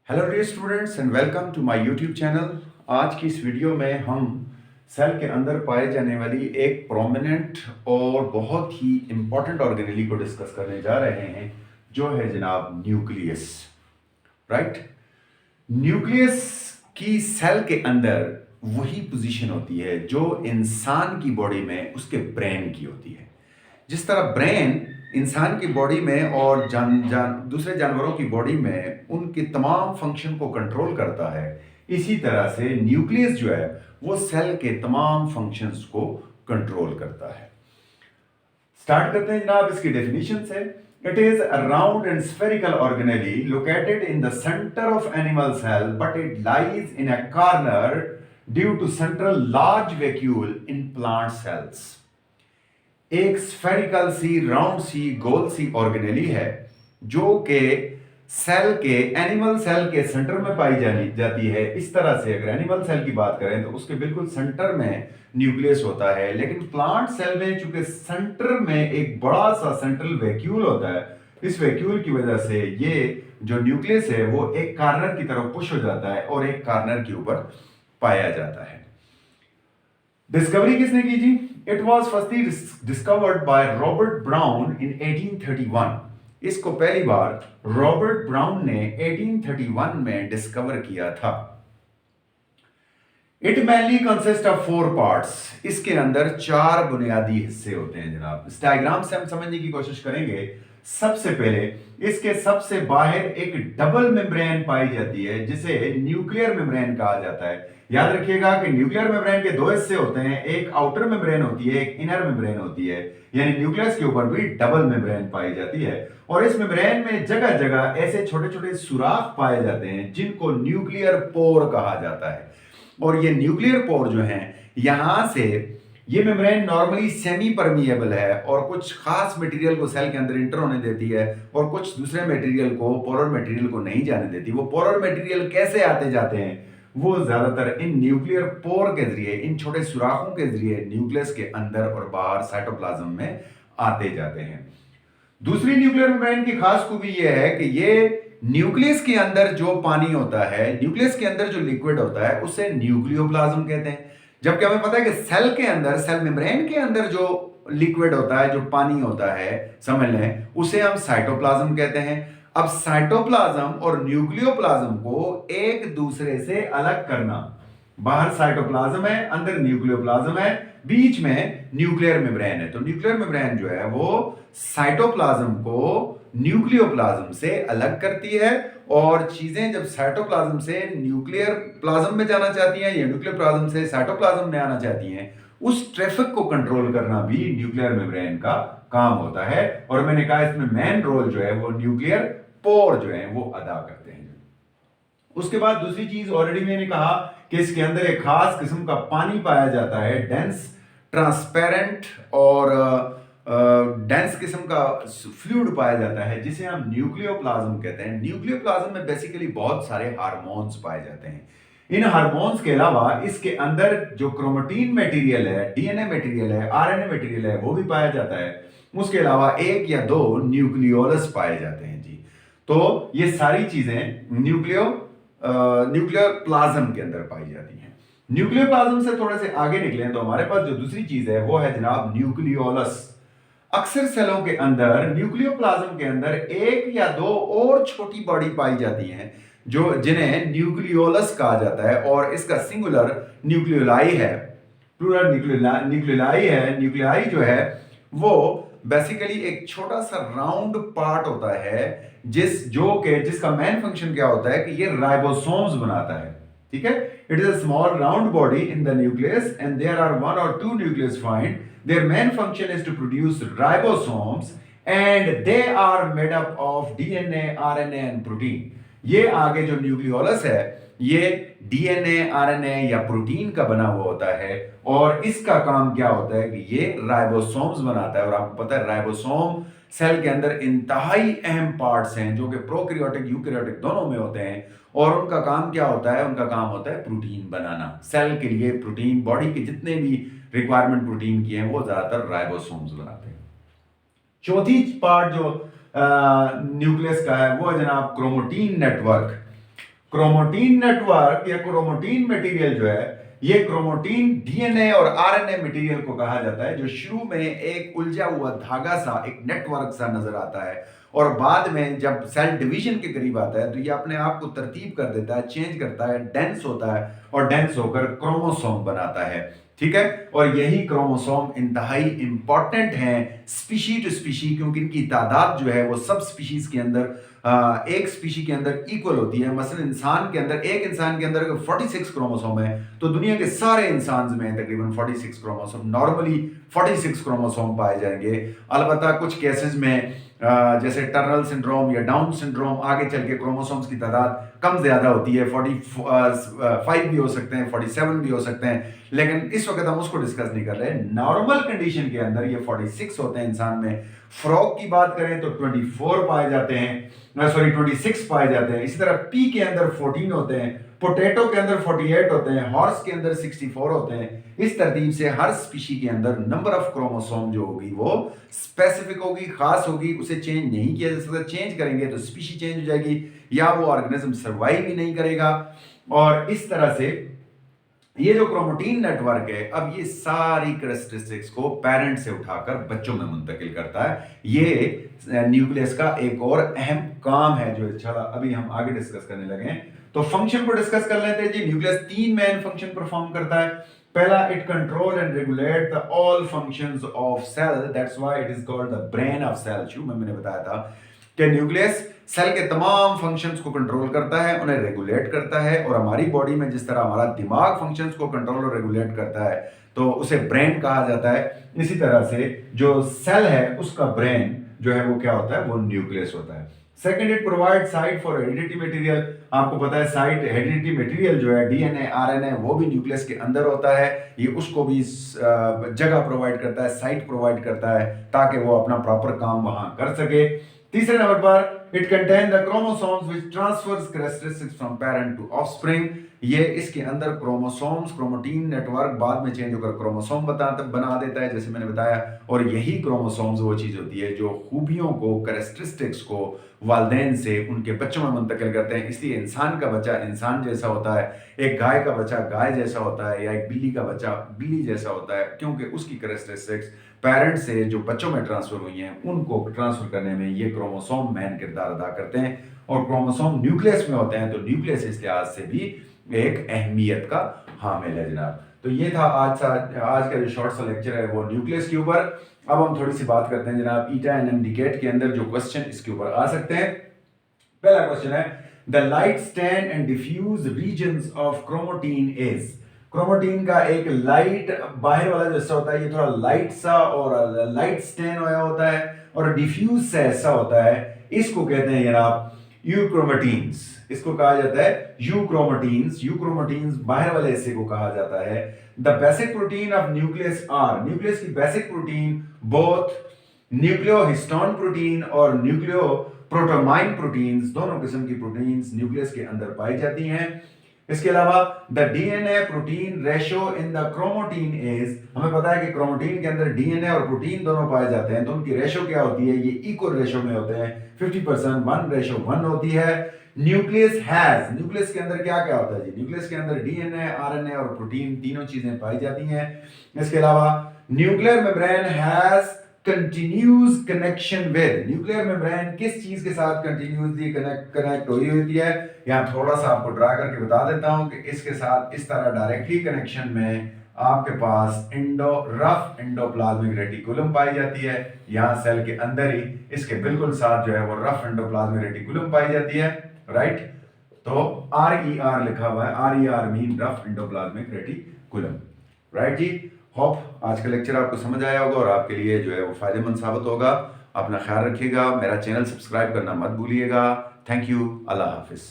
Hello dear students and welcome to my YouTube channel. आज की इस वीडियो में हम सेल के अंदर पाए जाने वाली एक प्रोमिनेंट और बहुत ही इंपॉर्टेंट ऑर्गेनेली को डिस्कस करने जा रहे हैं, जो है जनाब न्यूक्लियस। राइट। न्यूक्लियस की सेल के अंदर वही पोजीशन होती है जो इंसान की बॉडी में उसके ब्रेन की होती है। जिस तरह ब्रेन इंसान की बॉडी में और दूसरे जानवरों की बॉडी में उनके तमाम फंक्शन को कंट्रोल करता है, इसी तरह से न्यूक्लियस जो है वो सेल के तमाम फंक्शंस को कंट्रोल करता है। स्टार्ट करते हैं जनाब इसकी डेफिनेशन से। It is a round and spherical organelle located in the centre of animal cell but it lies in a corner due to central large vacuole in plant cells. एक spherical सी round सी गोल सी organelle है जो कि cell के animal cell के सेंटर में पाई जाती है। इस तरह से अगर एनिमल सेल की बात करें तो उसके बिल्कुल सेंटर में न्यूक्लियस होता है, लेकिन प्लांट सेल में चूंकि सेंटर में एक बड़ा सा सेंट्रल वैक्यूल होता है, इस वैक्यूल की वजह से ये जो न्यूक्लियस है वो एक कार्नर की तरफ पुश हो जाता है और एक कार्नर के ऊपर पाया जाता है। डिस्कवरी किसने की जी? It was firstly discovered by Robert Brown in 1831। इसको पहली बार रॉबर्ट ब्राउन ने 1831 में डिस्कवर किया था। It mainly consist of 4 parts. इसके अंदर 4 बुनियादी हिस्से होते हैं जनाब। इस डायग्राम से हम समझने की कोशिश करेंगे। सबसे पहले इसके सबसे बाहर एक डबल मेम्ब्रेन पाई जाती है जिसे न्यूक्लियर मेम्ब्रेन कहा जाता है। याद रखिएगा कि न्यूक्लियर मेम्ब्रेन के 2 हिस्से होते हैं, एक आउटर मेम्ब्रेन होती है, एक इनर मेम्ब्रेन होती है। यानी न्यूक्लियस के ऊपर भी डबल मेम्ब्रेन पाई जाती है और इस मेम्ब्रेन में जगह जगह ऐसे छोटे छोटे सुराख पाए जाते हैं जिनको न्यूक्लियर पोर कहा जाता है। और ये न्यूक्लियर पोर जो है, यहां से ये मेम्ब्रेन नॉर्मली सेमी परमिएबल है और कुछ खास मटेरियल को सेल के अंदर इंटर होने देती है और कुछ दूसरे मटेरियल को, पोलर मटेरियल को नहीं जाने देती। वो पोलर मटेरियल कैसे आते जाते हैं, वो ज्यादातर इन न्यूक्लियर पोर के जरिए, इन छोटे सुराखों के जरिए न्यूक्लियस के अंदर और बाहर साइटोप्लाज्म में आते जाते हैं। दूसरी न्यूक्लियर मेम्ब्रेन की खास खूबी यह है कि ये न्यूक्लियस के अंदर जो पानी होता है, न्यूक्लियस के अंदर जो लिक्विड होता है, उसे न्यूक्लियोप्लाज्म कहते हैं। जबकि हमें पता है कि सेल के अंदर, सेल मेम्ब्रेन के अंदर जो लिक्विड होता है, जो पानी होता है, समझ लें, उसे हम साइटोप्लाज्म कहते हैं। अब साइटोप्लाज्म और न्यूक्लियोप्लाज्म को एक दूसरे से अलग करना, बाहर साइटोप्लाज्म है, अंदर न्यूक्लियोप्लाज्म है, बीच में न्यूक्लियर मेम्ब्रेन है। तो न्यूक्लियर मेम्ब्रेन जो है वो साइटोप्लाज्म को न्यूक्लियोप्लाज्म से अलग करती है और चीजें जब साइटोप्लाज्म से न्यूक्लियर प्लाज्म में जाना चाहती हैं या न्यूक्लियर प्लाज्म से साइटोप्लाज्म में आना चाहती हैं, उस ट्रैफिक को कंट्रोल करना भी न्यूक्लियर मेम्ब्रेन का काम होता है। और मैंने कहा इसमें मेन रोल जो है वो न्यूक्लियर पोर जो है वो अदा करते हैं। उसके बाद दूसरी चीज ऑलरेडी मैंने कहा कि इसके अंदर एक खास किस्म का पानी पाया जाता है, डेंस, ट्रांसपेरेंट और डेंस किस्म का फ्लूइड पाया जाता है जिसे हम न्यूक्लियोप्लाज्म कहते हैं। न्यूक्लियोप्लाज्म में बेसिकली बहुत सारे हार्मोन्स पाए जाते हैं। इन हार्मोन्स के अलावा इसके अंदर जो क्रोमेटिन मटेरियल है, डीएनए मटेरियल है, आरएनए मटेरियल है, वो भी पाया जाता है। उसके अलावा 1 या 2 न्यूक्लियोलस पाए जाते हैं जी। तो ये सारी चीजें न्यूक्लियर प्लाज्म के अंदर पाई जाती हैं। न्यूक्लियर प्लाज्म से थोड़े से आगे निकले तो हमारे पास जो दूसरी चीज है वो है जनाब न्यूक्लियोलस। अक्सर सेलों के अंदर, न्यूक्लियोप्लाज्म के अंदर 1 या 2 और छोटी बॉडी पाई जाती हैं जो जिन्हें न्यूक्लियोलस कहा जाता है और इसका सिंगुलर न्यूक्लियोलाई है, प्लूरल न्यूक्लियोलाई है। न्यूक्लियाई जो है वो बेसिकली एक छोटा सा राउंड पार्ट होता है जिसका मेन फंक्शन क्या होता है कि ये राइबोसोम्स बनाता है। ठीक है। It is a small round body in the nucleus and there are 1 or 2 nucleus find. Their main function is to produce ribosomes and they are made up of DNA, RNA and protein. ये आगे जो nucleolus है ये DNA, RNA या protein का बना हुआ होता है और इसका काम क्या होता है कि ये राइबोसोम्स बनाता है। और आपको पता है राइबोसोम सेल के अंदर इंतहाई अहम पार्ट्स हैं जो कि प्रोकैरियोटिक, यूकैरियोटिक दोनों में होते हैं और उनका काम क्या होता है? उनका काम होता है प्रोटीन बनाना। सेल के लिए प्रोटीन, बॉडी के जितने भी रिक्वायरमेंट प्रोटीन की है वो ज्यादातर राइबोसोम्स बनाते हैं। चौथी पार्ट जो न्यूक्लियस का है वो है जनाब क्रोमेटिन नेटवर्क। क्रोमोटीन नेटवर्क या क्रोमोटीन मटेरियल जो है, ये क्रोमोटीन डीएनए और आरएनए मटेरियल को कहा जाता है, जो शुरू में एक उलझा हुआ धागा सा, एक नेटवर्क सा नजर आता है और बाद में जब सेल डिवीजन के करीब आता है तो ये अपने आप को तरतीब कर देता है, चेंज करता है, डेंस होता है और डेंस होकर क्रोमोसोम बनाता है। ठीक है, और यही क्रोमोसोम इंतहाई इंपॉर्टेंट हैं स्पीशी टू स्पीशी, क्योंकि इनकी तादाद जो है वो सब स्पीशीज के अंदर एक स्पीशी के अंदर इक्वल होती है। मसलन इंसान के अंदर, एक इंसान के अंदर अगर 46 क्रोमोसोम है तो दुनिया के सारे इंसान में तकरीबन 46 क्रोमोसोम, नॉर्मली 46 क्रोमोसोम पाए जाएंगे। अलबत्ता कुछ केसेस में जैसे टर्नल सिंड्रोम या डाउन सिंड्रोम, आगे चल के क्रोमोसोम्स की तादाद कम ज्यादा होती है, 45 भी हो सकते हैं, 47 भी हो सकते हैं, लेकिन इस वक्त हम उसको डिस्कस नहीं कर रहे। नॉर्मल कंडीशन के अंदर ये 46 होते हैं इंसान में। फ्रॉग की बात करें तो 24 पाए जाते हैं, 26 पाए जाते हैं। इसी तरह पी के अंदर 14 होते हैं, पोटैटो के अंदर 48 होते हैं, हॉर्स के अंदर 64 होते हैं। इस तरतीब से हर स्पीशी के अंदर नंबर ऑफ क्रोमोसोम जो होगी वो स्पेसिफिक होगी, खास होगी, उसे चेंज नहीं किया जा सकता। चेंज करेंगे तो स्पीशी चेंज हो जाएगी या वो ऑर्गेनिज्म सर्वाइव ही नहीं करेगा। और इस तरह से ये जो क्रोमोटीन नेटवर्क है, अब ये सारी कैरेक्टरिस्टिक्स को पेरेंट से उठाकर बच्चों में मुंतकिल करता है। ये न्यूक्लियस का एक और अहम काम है जो अभी हम आगे डिस्कस करने लगे हैं। तो फंक्शन को डिस्कस कर लेते हैं जी। न्यूक्लियस 3 मेन फंक्शन परफॉर्म करता है। पहला, it control and regulate the all functions of cell, that's why it is called the brain of cell. शुरू में मैंने बताया था कि न्यूक्लियस सेल के तमाम फंक्शंस को कंट्रोल करता है, उन्हें रेगुलेट करता है। और हमारी बॉडी में जिस तरह हमारा दिमाग फंक्शंस को कंट्रोल और रेगुलेट करता है तो उसे ब्रेन कहा जाता है। इसी तरह से जो सेल है उसका ब्रेन जो है वो क्या होता है, वो न्यूक्लियस होता है। Second, it provide site for heredity material. आपको पता है साइट हेरिडिटी मटेरियल जो है डीएनए आरएनए वो भी न्यूक्लियस के अंदर होता है। ये उसको भी जगह प्रोवाइड करता है, साइट प्रोवाइड करता है ताकि वो अपना प्रॉपर काम वहां कर सके। तीसरे नंबर पर, it contain the chromosomes which transfers characteristics from parent to offspring. ये इसके अंदर क्रोमोसोम्स, क्रोमोटीन नेटवर्क बाद में चेंज होकर क्रोमोसोम बना देता है, जैसे मैंने बताया। और यही क्रोमोसोम्स वो चीज होती है जो खूबियों को, कैरेक्टरिस्टिक्स को वालिदैन से उनके बच्चों में मुंतकिल करते हैं। इसलिए इंसान का बच्चा इंसान जैसा होता है, एक गाय का बच्चा गाय जैसा होता है, या एक बिल्ली का बच्चा बिल्ली जैसा होता है, क्योंकि उसकी कैरेक्टरिस्टिक्स पेरेंट से जो बच्चों में ट्रांसफर हुई हैं उनको ट्रांसफर करने में ये क्रोमोसोम मेन किरदार अदा करते हैं। और क्रोमोसोम न्यूक्लियस में होते हैं तो न्यूक्लियस इस लिहाज से भी एक अहमियत का हामिल है जनाब। तो ये था आज का जो शॉर्ट सा लेक्चर है वो न्यूक्लियस के ऊपर। अब हम थोड़ी सी बात करते हैं जनाब ईटा एंड एमडीकेट के अंदर जो क्वेश्चन इसके ऊपर आ सकते हैं। पहला क्वेश्चन है, the light stand and diffuse regions of chromatin is. Chromatin का एक लाइट बाहर वाला जैसा होता है, ये थोड़ा लाइट सा और लाइट स्टैंड होया होता है और डिफ्यूज सा ऐसा होता है। इसको कहते हैं जनाब यूक्रोमेटीन्स। इसको कहा जाता है यूक्रोमेटीन्स। यूक्रोमेटीन्स बाहर वाले हिस्से को कहा जाता है। The basic protein of nucleus are. Nucleus की basic protein both nucleohistone protein और न्यूक्लियो प्रोटोमाइन प्रोटीन्स, दोनों किस्म की प्रोटीन्स न्यूक्लियस के अंदर पाई जाती हैं। इसके अलावा the DNA protein ratio in the chromatin is. हमें पता है कि क्रोमोटीन के अंदर डीएनए और प्रोटीन दोनों पाए जाते हैं, तो उनकी रेशो क्या होती है, ये इक्वल रेशो में होते हैं, 50% 1:1 होती है। Nucleus has. न्यूक्लियस के अंदर क्या क्या होता है जी, न्यूक्लियस के अंदर डीएनए आरएनए और प्रोटीन तीनों चीजें पाई जाती हैं। इसके अलावा nuclear membrane has continuous connection with. Nuclear membrane किस चीज के साथ कंटिन्यूसली कनेक्ट हुई होती है, यहां थोड़ा सा आपको ड्रा करके बता देता हूं कि इसके साथ इस तरह डायरेक्टली कनेक्शन में आपके पास रफ एंडोप्लाज्मिक रेटिकुलम पाई जाती है। यहां सेल के अंदर ही इसके बिल्कुल साथ जो है वो रफ एंडोप्लाज्मिक रेटिकुलम पाई जाती है, राइट। तो RER लिखा हुआ है, RER mean rough endoplasmic reticulum, right जी। होप आज का लेक्चर आपको समझ आया होगा और आपके लिए जो है वो फायदेमंद साबित होगा। अपना ख्याल रखिएगा, मेरा चैनल सब्सक्राइब करना मत भूलिएगा। Thank you, Allah Hafiz.